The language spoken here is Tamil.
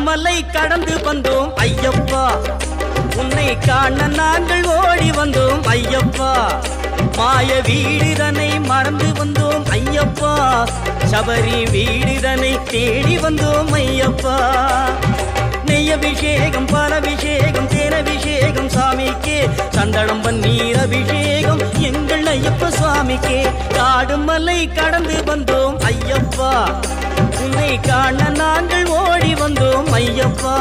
மலை கடந்து வந்தோம் ஐயப்பா, உன்னை காண நாங்கள் ஓடி வந்தோம் ஐயப்பா. மாய வீடுதனை மறந்து வந்தோம் ஐயப்பா, சபரி வீடுதனை தேடி வந்தோம் ஐயப்பா. நெய்யபிஷேகம் பாலபிஷேகம் தேனபிஷேகம் சாமிக்கே, சந்தனம் பன்னீர் அபிஷேகம் எங்கள் ஐயப்ப சுவாமிக்கே. காடு மலை கடந்து வந்தோம் ஐயப்பா, உன்னை காண நாங்கள் ஓடி வந்தோம் ஐயப்பா.